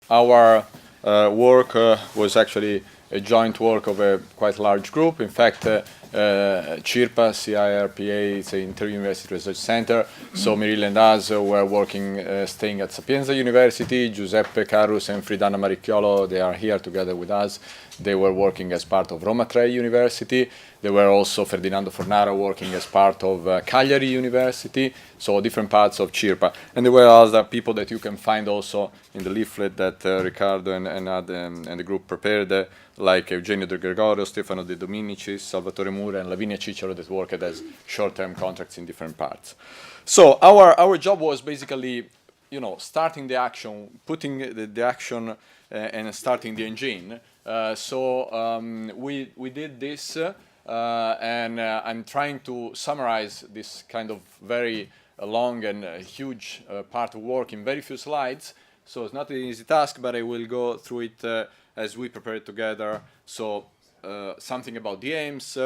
Our work was actually a joint work of a quite large group. In fact, CIRPA, CIRPA, it's an Inter-University Research Center. So Miril and us were working, staying at Sapienza University. Giuseppe Carus and Fridana Maricchiolo, they are here together with us. They were working as part of Roma Tre University. There were also Ferdinando Fornaro working as part of Cagliari University, so different parts of CIRPA. And there were other people that you can find also in the leaflet that Riccardo and the group prepared, like Eugenio De Gregorio, Stefano De Dominici, Salvatore Mura, and Lavinia Cicero that worked as short-term contracts in different parts. So our job was basically, starting the action, putting the action and starting the engine. We did this, and I'm trying to summarize this kind of very long and huge part of work in very few slides. So it's not an easy task, but I will go through it as we prepare it together. So something about the aims,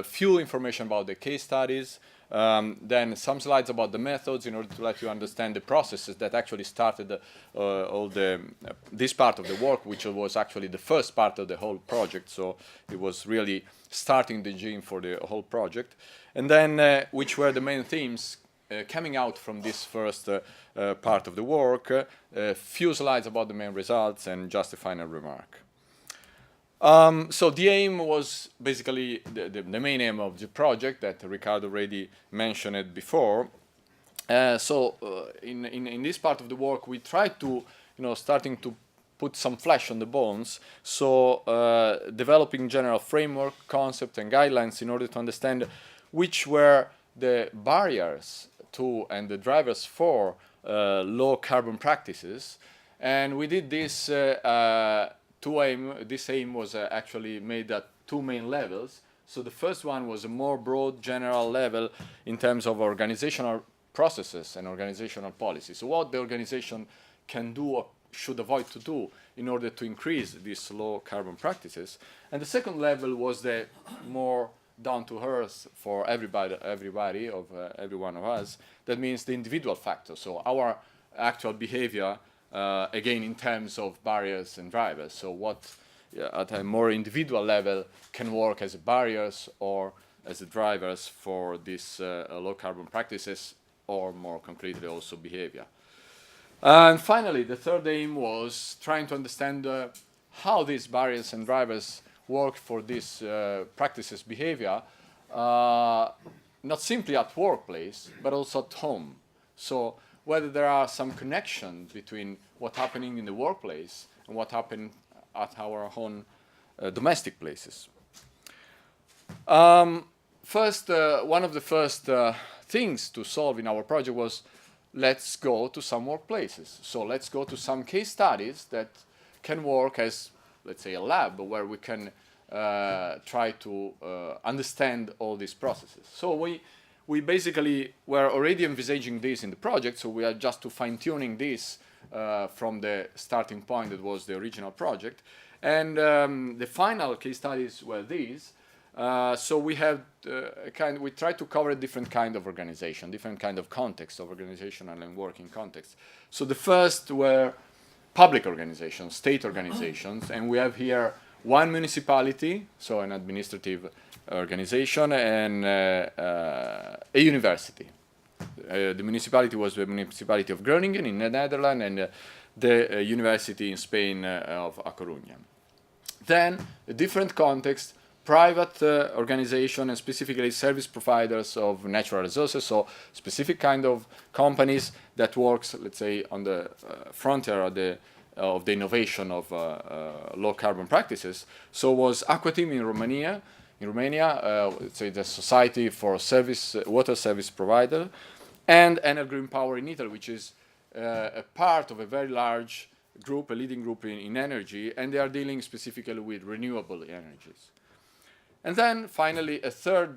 few information about the case studies, then some slides about the methods in order to let you understand the processes that actually started this part of the work, which was actually the first part of the whole project. So it was really starting the gene for the whole project. And then which were the main themes coming out from this first part of the work, a few slides about the main results, and just a final remark. So the aim was basically the main aim of the project that Riccardo already mentioned it before. In this part of the work, we tried to, starting to put some flesh on the bones. So developing general framework, concept, and guidelines in order to understand which were the barriers to and the drivers for low carbon practices. And we did this this aim was actually made at two main levels. So the first one was a more broad general level in terms of organizational processes and organizational policy. So what the organization can do or should avoid to do in order to increase these low carbon practices. And the second level was the more down to earth for every one of us. That means the individual factor. So our actual behavior, again, in terms of barriers and drivers. So what, at a more individual level, can work as barriers or as drivers for these low carbon practices, or more concretely also behavior. And finally, the third aim was trying to understand how these barriers and drivers work for these practices behavior, not simply at workplace, but also at home. So whether there are some connections between what's happening in the workplace and what happened at our own domestic places. First, one of the first things to solve in our project was, let's go to some workplaces. So let's go to some case studies that can work as, let's say, a lab where we can try to understand all these processes. So we basically were already envisaging this in the project, so we are just to fine-tuning this from the starting point that was the original project. And the final case studies were these. So we have we try to cover a different kind of organization, different kind of context of organizational and working context. So the first were public organizations, state organizations, and we have here one municipality, so an administrative organization, and a university. The municipality was the municipality of Groningen in the Netherlands, and the university in Spain of A Coruña. Then, a different context, private organization, and specifically service providers of natural resources, so specific kind of companies that works, let's say, on the frontier of the innovation of low carbon practices. So was Aquatim in Romania, let's say the Society for Water Service Provider, and Enel Green Power in Italy, which is a part of a very large group, a leading group in energy, and they are dealing specifically with renewable energies. And then finally, a third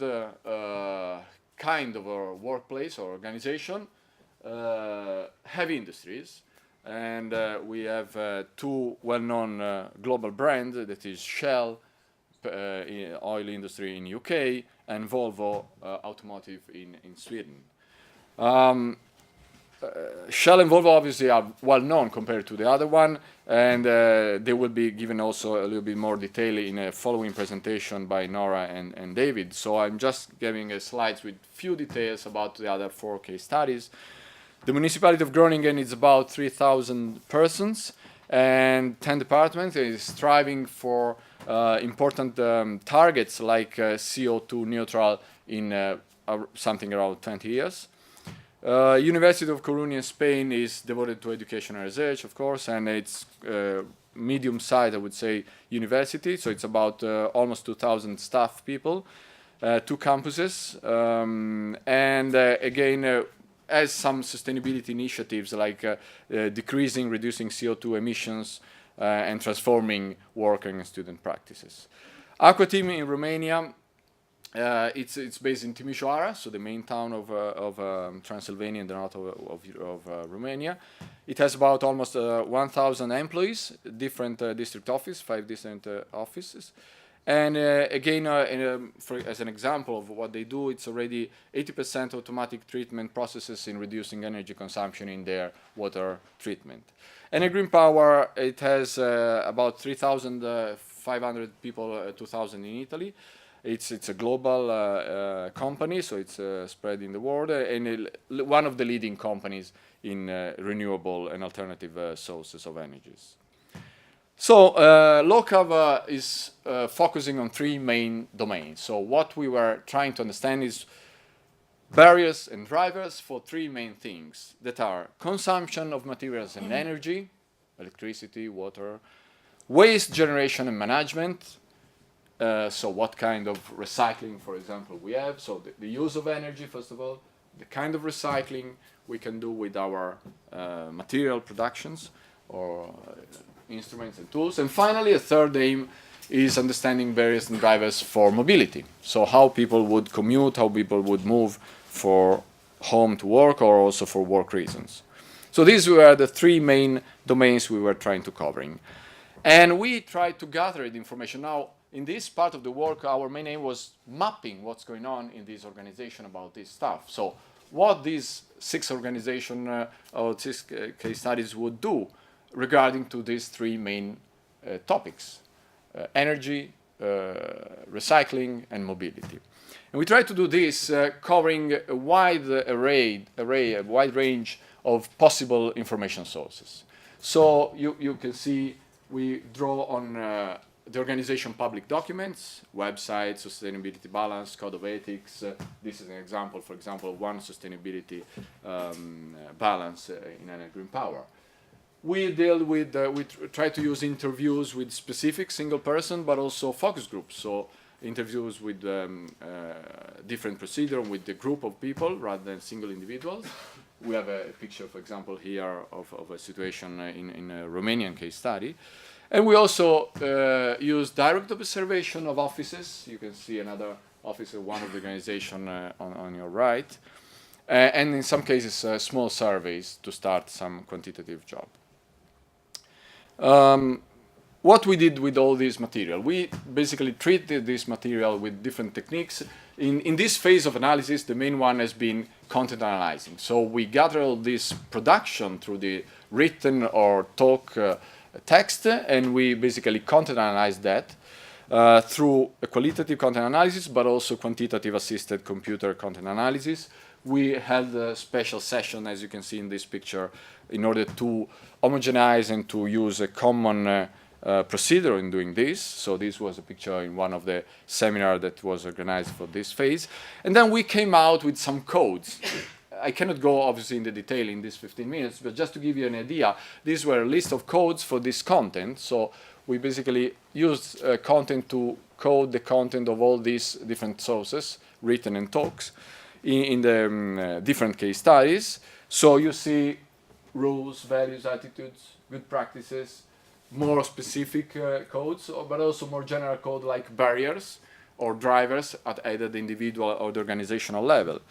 kind of a workplace or organization, heavy industries. And we have two well-known global brands, that is Shell, oil industry in UK, and Volvo automotive in Sweden. Shell and Volvo obviously are well known compared to the other one, and they will be given also a little bit more detail in a following presentation by Nora and David. So I'm just giving slides with few details about the other 4 case studies. The municipality of Groningen is about 3,000 persons and 10 departments. It is striving for important targets like CO2 neutral in something around 20 years. University of Coruña in Spain is devoted to education and research, of course, and it's medium-sized, I would say, university. So it's about almost 2,000 staff people, 2 campuses, and again, has some sustainability initiatives like decreasing, reducing CO2 emissions, and transforming working and student practices. Aqua Team in Romania. It's based in Timișoara, so the main town of Transylvania in the north of Romania. It has about almost 1,000 employees, different district office, 5 different offices. And again, as an example of what they do, it's already 80% automatic treatment processes in reducing energy consumption in their water treatment. And Green Power, it has about 3,500 people, 2,000 in Italy. It's a global company, so it's spread in the world, and one of the leading companies in renewable and alternative sources of energies. So LOCAV is focusing on 3 main domains. So what we were trying to understand is barriers and drivers for 3 main things that are consumption of materials and energy, electricity, water, waste generation and management. So what kind of recycling, for example, we have. So the use of energy, first of all, the kind of recycling we can do with our material productions or instruments and tools. And finally, a third aim is understanding barriers and drivers for mobility. So how people would commute, how people would move for home to work or also for work reasons. So these were the 3 main domains we were trying to covering. And we tried to gather the information. Now, in this part of the work, our main aim was mapping what's going on in this organization about this stuff. So what these 6 organizations or 6 case studies would do regarding to these 3 main topics, energy, recycling, and mobility. And we tried to do this covering a wide a wide range of possible information sources. So you can see we draw on the organization public documents, websites, sustainability balance, code of ethics. This is an example, for example, of one sustainability balance in Green Power. We deal with, we try to use interviews with specific single person, but also focus groups. So interviews with different procedure with the group of people rather than single individuals. We have a picture, for example, here of a situation in a Romanian case study. And we also use direct observation of offices. You can see another office of one of the organization on your right. And in some cases, small surveys to start some quantitative job. What we did with all this material, we basically treated this material with different techniques. In this phase of analysis, the main one has been content analyzing. So we gather all this production through the written or talk text, and we basically content analyze that through a qualitative content analysis, but also quantitative assisted computer content analysis. We held a special session, as you can see in this picture, in order to homogenize and to use a common procedure in doing this. So this was a picture in one of the seminars that was organized for this phase. And then we came out with some codes. I cannot go obviously in the detail in these 15 minutes, but just to give you an idea, these were a list of codes for this content. So we basically used content to code the content of all these different sources, written and talks, in the different case studies. So you see rules, values, attitudes, good practices, more specific codes, but also more general code like barriers or drivers at either the individual or the organizational level.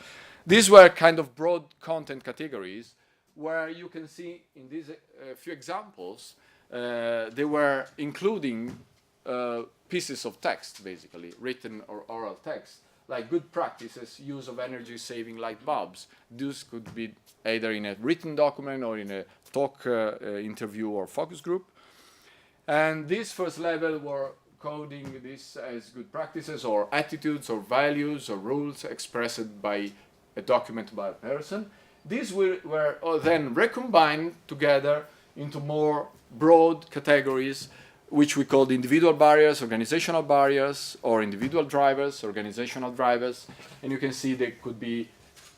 These were kind of broad content categories where you can see in these few examples, they were including pieces of text, basically, written or oral text, like good practices, use of energy-saving light bulbs. This could be either in a written document or in a talk, interview or focus group. And this first level were coding this as good practices or attitudes or values or rules expressed by a document by a person. These were then recombined together into more broad categories, which we called individual barriers, organizational barriers, or individual drivers, organizational drivers. And you can see they could be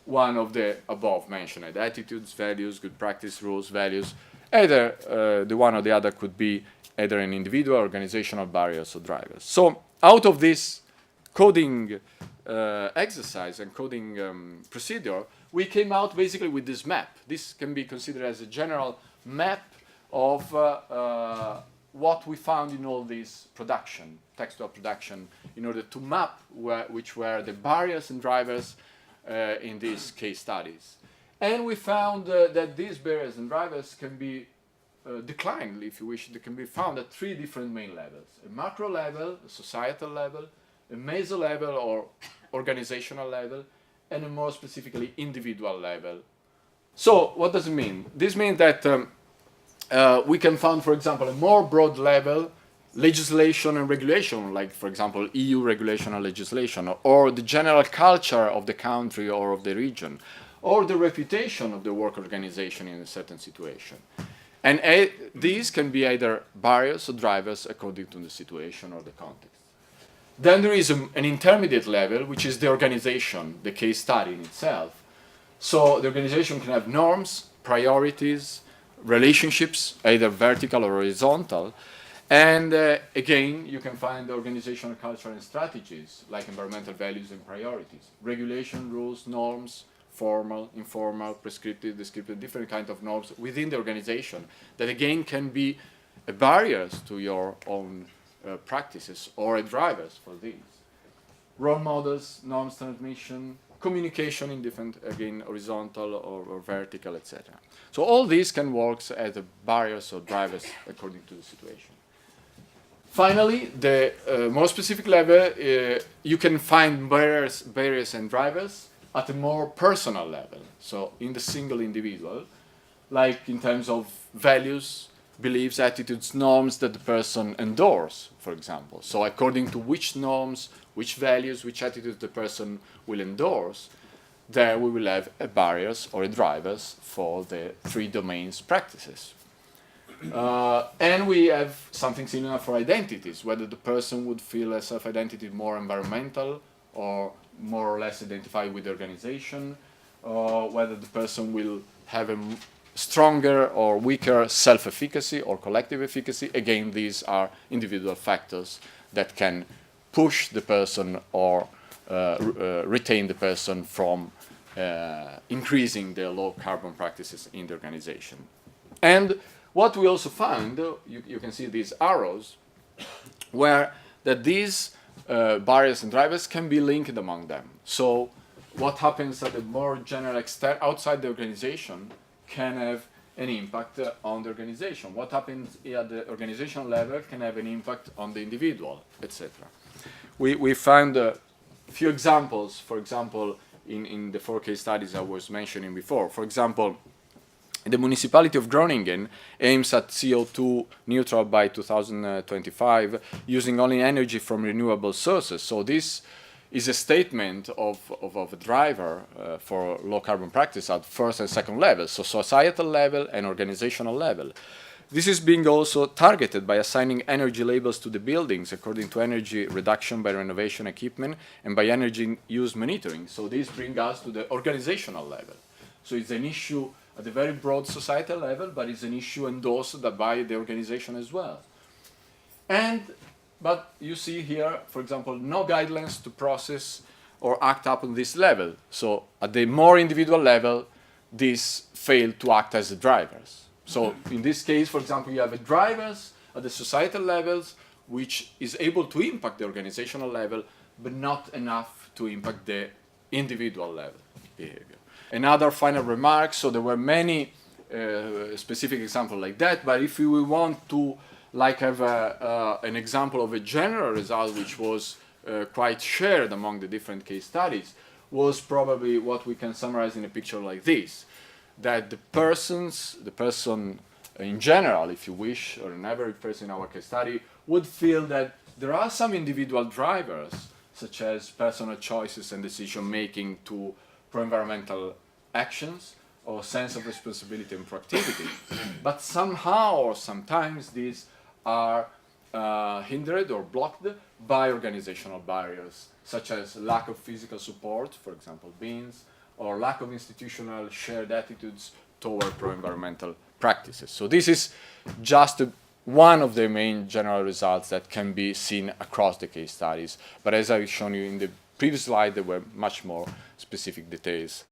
one of the above mentioned, attitudes, values, good practice, rules, values. Either the one or the other could be either an individual, organizational barriers, or drivers. So out of this coding exercise and coding procedure, we came out basically with this map. This can be considered as a general map of what we found in all this production, textual production, in order to map which were the barriers and drivers in these case studies. And we found that these barriers and drivers can be declined, if you wish. They can be found at three different main levels: a macro level, a societal level, a meso level or organizational level, and a more specifically individual level. So what does it mean? This means that we can find, for example, a more broad level legislation and regulation, like, for example, EU regulation and legislation, or the general culture of the country or of the region, or the reputation of the work organization in a certain situation. And these can be either barriers or drivers according to the situation or the context. Then there is an intermediate level, which is the organization, the case study in itself. So the organization can have norms, priorities, relationships, either vertical or horizontal. And again, you can find organizational culture and strategies, like environmental values and priorities, regulation, rules, norms, formal, informal, prescriptive, descriptive, different kinds of norms within the organization that again can be barriers to your own practices or drivers for these. Role models, norms transmission, communication in different, again, horizontal or vertical, etc. So all these can work as barriers or drivers according to the situation. Finally, the more specific level, you can find barriers and drivers at a more personal level, so in the single individual, like in terms of values, beliefs, attitudes, norms that the person endorse, for example. So according to which norms, which values, which attitudes the person will endorse, there we will have barriers or drivers for the three domains practices. And we have something similar for identities, whether the person would feel a self-identity more environmental or more or less identified with the organization, or whether the person will have a stronger or weaker self-efficacy or collective efficacy. Again, these are individual factors that can push the person or retain the person from increasing their low carbon practices in the organization. And what we also found, you can see these arrows, where that these barriers and drivers can be linked among them. So what happens at a more general extent outside the organization can have an impact on the organization. What happens at the organizational level can have an impact on the individual, etc. We found a few examples, for example, in the 4 case studies I was mentioning before. For example, the municipality of Groningen aims at CO2 neutral by 2025 using only energy from renewable sources. So this is a statement of a driver for low carbon practice at first and second levels, so societal level and organizational level. This is being also targeted by assigning energy labels to the buildings according to energy reduction by renovation equipment and by energy use monitoring. So this brings us to the organizational level. So it's an issue at a very broad societal level, but it's an issue endorsed by the organization as well. But you see here, for example, no guidelines to process or act up on this level. So at the more individual level, these fail to act as the drivers. So in this case, for example, you have a drivers at the societal levels, which is able to impact the organizational level, but not enough to impact the individual level behavior. Another final remark, so there were many specific examples like that, but if we want to have an example of a general result which was quite shared among the different case studies was probably what we can summarize in a picture like this, that the person in general, if you wish, or an average person in our case study, would feel that there are some individual drivers, such as personal choices and decision making to pro-environmental actions or sense of responsibility and proactivity, but somehow or sometimes these are hindered or blocked by organizational barriers, such as lack of physical support, for example, beans, or lack of institutional shared attitudes toward pro-environmental practices. So this is just one of the main general results that can be seen across the case studies. But as I've shown you in the previous slide, there were much more specific details.